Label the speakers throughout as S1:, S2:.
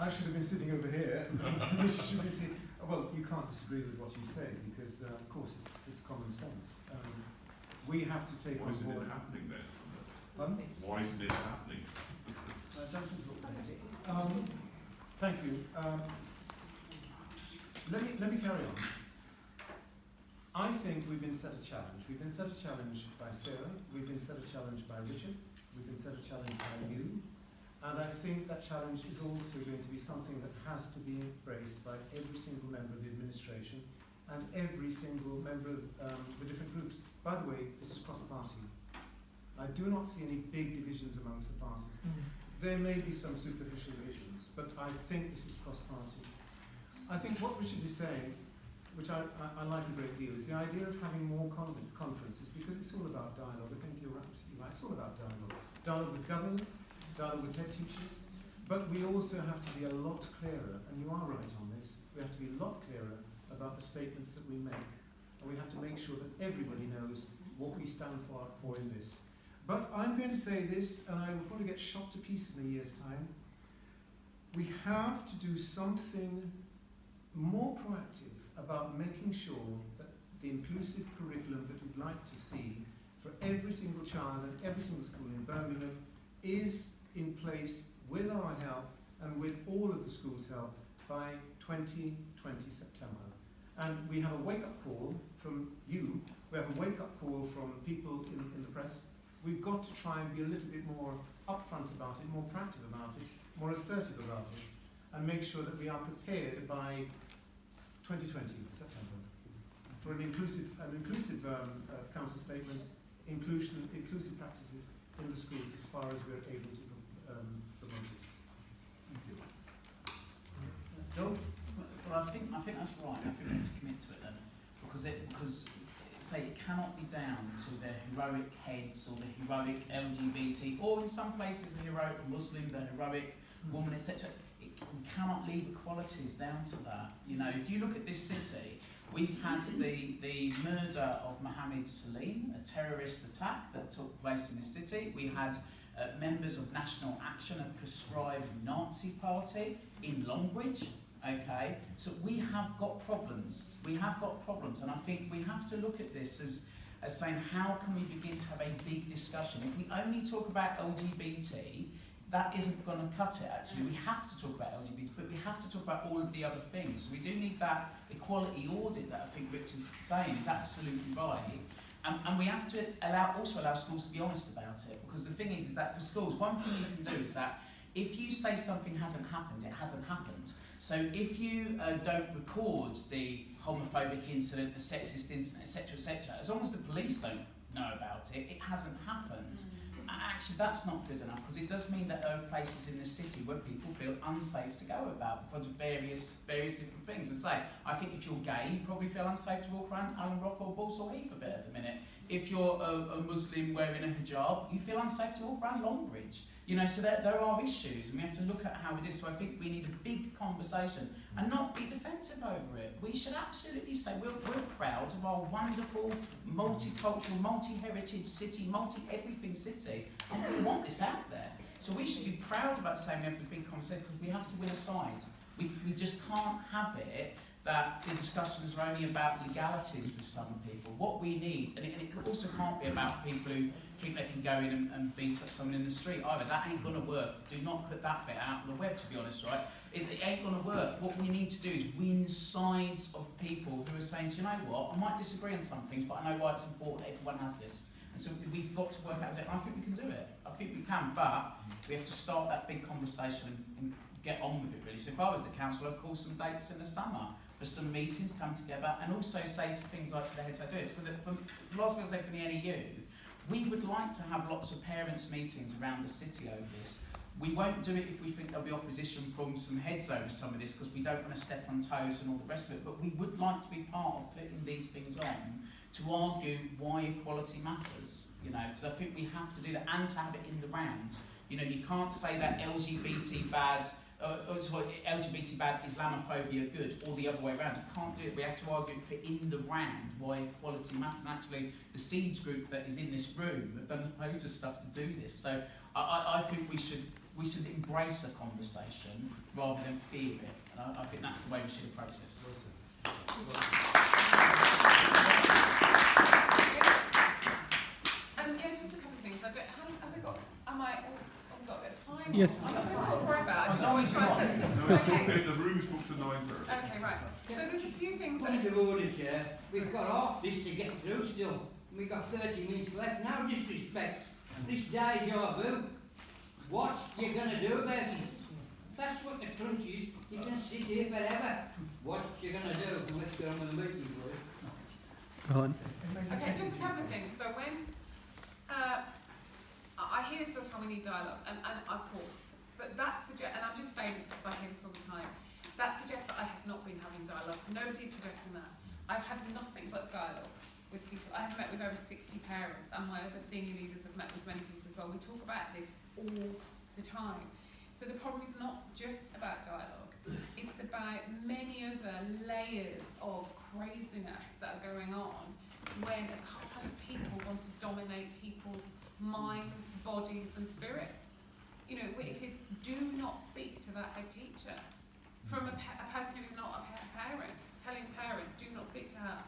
S1: I should have been sitting over here. You should be sitting. Well, you can't disagree with what you say because, of course, it's common sense. We have to take on board.
S2: Why isn't it happening then? Why isn't it happening?
S1: I don't think thank you. Let me carry on. I think we've been set a challenge. We've been set a challenge by Sarah. We've been set a challenge by Richard. We've been set a challenge by you. And I think that challenge is also going to be something that has to be embraced by every single member of the administration and every single member of the different groups. By the way, this is cross-party. I do not see any big divisions amongst the parties. There may be some superficial divisions, but I think this is cross-party. I think what Richard is saying, which I like a great deal, is the idea of having more conferences, because it's all about dialogue. I think you're absolutely right. It's all about dialogue. Dialogue with governors, dialogue with head teachers, but we also have to be a lot clearer, and you are right on this, we have to be a lot clearer about the statements that we make, and we have to make sure that everybody knows what we stand for in this. But I'm going to say this, and I will probably get shot to pieces in a year's time. We have to do something more proactive about making sure that the inclusive curriculum that we'd like to see for every single child and every single school in Birmingham is in place with our help and with all of the schools' help by 2020 September. And we have a wake-up call from you, we have a wake-up call from people in the press. We've got to try and be a little bit more upfront about it, more proactive about it, more assertive about it, and make sure that we are prepared by 2020 September for an inclusive council statement, inclusive practices in the schools as far as we're able to promote it. Thank you. Joel?
S3: Well, I think that's right. I think we have to commit to it then, because say it cannot be down to the heroic heads or the heroic LGBT, or in some places the heroic Muslim, the heroic woman, etc. We cannot leave equalities down to that. You know, if you look at this city, we've had the murder of Mohammed Salim, a terrorist attack that took place in this city. We had members of National Action, a proscribed Nazi party in Longbridge. Okay, so we have got problems. We have got problems, and I think we have to look at this as saying, how can we begin to have a big discussion? If we only talk about LGBT, that isn't going to cut it, actually. We have to talk about LGBT, but we have to talk about all of the other things. So we do need that equality audit that I think Richard's saying is absolutely right. And we have to also allow schools to be honest about it, because the thing is that for schools, one thing you can do is that if you say something hasn't happened, it hasn't happened. So if you don't record the homophobic incident, the sexist incident, etc., as long as the police don't know about it, it hasn't happened. Actually, that's not good enough, because it does mean that there are places in the city where people feel unsafe to go about because of various different things. And say, I think if you're gay, you probably feel unsafe to walk around Allen Rock or Balsall Heath a bit at the minute. If you're a Muslim wearing a hijab, you feel unsafe to walk around Longbridge. You know, so there are issues, and we have to look at how it is. So I think we need a big conversation and not be defensive over it. We should absolutely say we're proud of our wonderful, multicultural, multi-heritage city, multi-everything city, and we want this out there. So we should be proud about saying we have the big conversation, because we have to win a side. We just can't have it that the discussions are only about legalities with some people. What we need, and it also can't be about people who think they can go in and beat up someone in the street either. That ain't going to work. Do not put that bit out on the web, to be honest, right? It ain't going to work. What we need to do is win sides of people who are saying, do you know what, I might disagree on some things, but I know why it's important that everyone has this. And so we've got to work out it. I think we can do it. I think we can, but we have to start that big conversation and get on with it, really. So if I was the council, I'd call some dates in the summer for some meetings, come together, and also say to things like to the heads I do it. For last thing I say for the NEU, we would like to have lots of parents' meetings around the city over this. We won't do it if we think there'll be opposition from some heads over some of this, because we don't want to step on toes and all the rest of it, but we would like to be part of putting these things on to argue why equality matters, you know, because I think we have to do that, and to have it in the round. You know, you can't say that LGBT bad, LGBT bad, Islamophobia good, or the other way around. You can't do it. We have to argue for in the round why equality matters. And actually, the Seeds group that is in this room have done loads of stuff to do this. So I think we should we should embrace a conversation rather than fear it. And I think that's the way we should approach this.
S4: Yeah, just a couple of things. Have we got? Have we got a bit of time?
S5: Yes.
S4: I'm not going to talk forever.
S3: As long as you want.
S2: No, it's
S4: Okay.
S2: the room's booked to 9:30.
S4: Okay, right. So there's a few things that.
S6: Point of order, Chair. We've got half this to get through still. We've got 30 minutes left. No disrespect. This deja vu. What you going to do about it? That's what the crunch is. You can sit here forever. What you going to do? Let's go on with the meeting, please.
S5: Go on.
S4: Okay, just a couple of things. So when I hear this all the time, we need dialogue, and of course, but that suggests, and I'm just saying this because I hear this all the time, that suggests that I have not been having dialogue. Nobody's suggesting that. I've had nothing but dialogue with people. I have met with over 60 parents, and my other senior leaders have met with many people as well. We talk about this all the time. So the problem is not just about dialogue. It's about many other layers of craziness that are going on when a couple of people want to dominate people's minds, bodies and spirits. You know, it is do not speak to that head teacher. From a person who is not a parent, telling parents do not speak to her.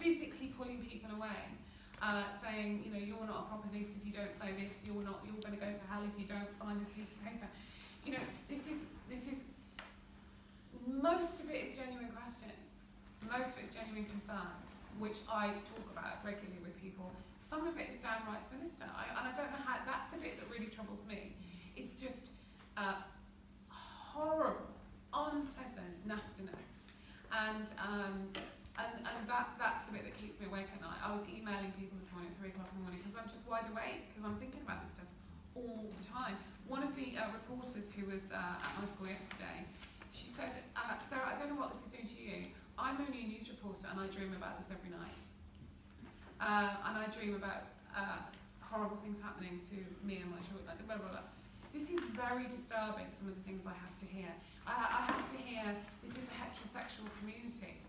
S4: Physically pulling people away, saying, you know, you're not a proper this if you don't say this, you're going to go to hell if you don't sign this piece of paper. You know, this is most of it is genuine questions. Most of it is genuine concerns, which I talk about regularly with people. Some of it is downright sinister, and I don't know how. That's the bit that really troubles me. It's just horrible, unpleasant nastiness, and that's the bit that keeps me awake at night. I was emailing people this morning at 3 o'clock in the morning because I'm just wide awake because I'm thinking about this stuff all the time. One of the reporters who was at my school yesterday, she said, Sarah, I don't know what this is doing to you. I'm only a news reporter and I dream about this every night. And I dream about horrible things happening to me and my children, blah, blah, blah. This is very disturbing, some of the things I have to hear. I have to hear this is a heterosexual community.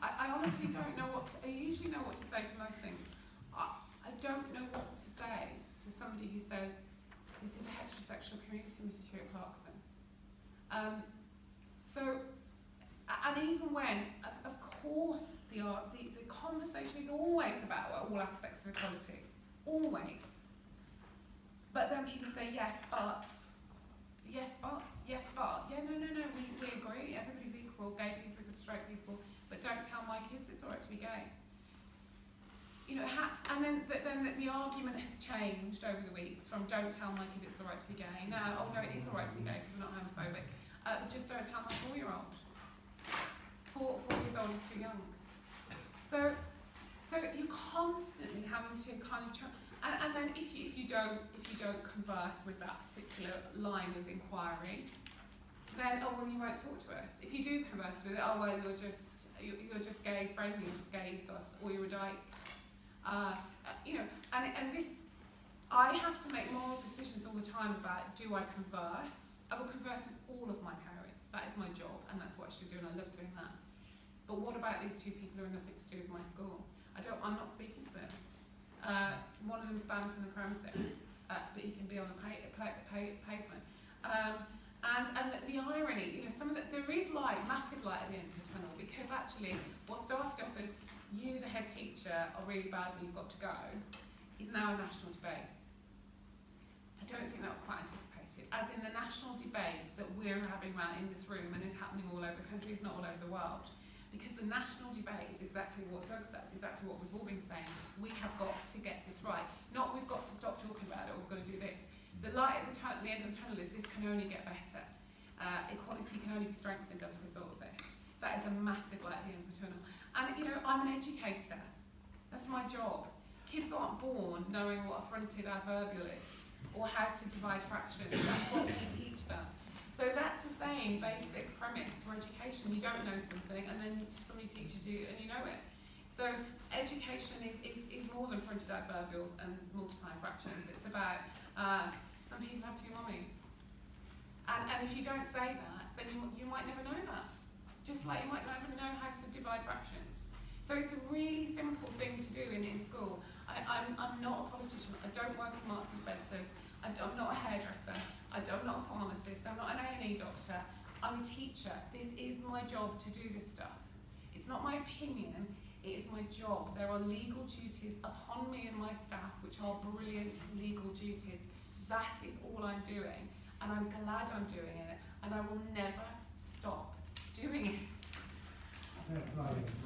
S4: I honestly don't know I usually know what to say to most things. I don't know what to say to somebody who says, this is a heterosexual community, Mrs. Hewitt-Clarkson. And even when, of course, the conversation is always about all aspects of equality, always. But then people say, yes, but, yeah, no, we agree, everybody's equal, gay people, straight people, but don't tell my kids it's alright to be gay. You know, and then the argument has changed over the weeks from don't tell my kid it's alright to be gay. Now, oh no, it is alright to be gay because we're not homophobic. Just don't tell my 4-year-old. 4 years old is too young. So you're constantly having to kind of and then if you don't converse with that particular line of inquiry, then oh well you won't talk to us. If you do converse with it, oh well you're just gay friendly, you're just gay ethos, or you're a dyke. You know, and this, I have to make moral decisions all the time about do I converse? I will converse with all of my parents. That is my job, and that's what I should do, and I love doing that. But what about these 2 people who have nothing to do with my school? I'm not speaking to them. One of them's banned from the premises, but he can be on the pavement. And the irony, you know, there is light, massive light at the end of the tunnel, because actually what started off as you, the head teacher, are really bad and you've got to go, is now a national debate. I don't think that was quite anticipated. As in the national debate that we're having right in this room and is happening all over the country, if not all over the world. Because the national debate is exactly what Doug says, exactly what we've all been saying. We have got to get this right. Not we've got to stop talking about it or we've got to do this. The light at the end of the tunnel is this can only get better. Equality can only be strengthened as a result of this. That is a massive light at the end of the tunnel. And you know, I'm an educator. That's my job. Kids aren't born knowing what a fronted adverbial is or how to divide fractions. That's what we teach them. So that's the same basic premise for education. You don't know something and then somebody teaches you and you know it. So education is more than fronted adverbials and multiplying fractions. It's about some people have 2 mummies. And if you don't say that, then you might never know that. Just like you might never know how to divide fractions. So it's a really simple thing to do in school. I'm not a politician. I don't work in Marks and Spencer's. I'm not a hairdresser. I'm not a pharmacist, I'm not an A&E doctor, I'm a teacher. This is my job to do this stuff. It's not my opinion, it is my job. There are legal duties upon me and my staff, which are brilliant legal duties. That is all I'm doing, and I'm glad I'm doing it, and I will never stop doing it.
S1: Yeah, right.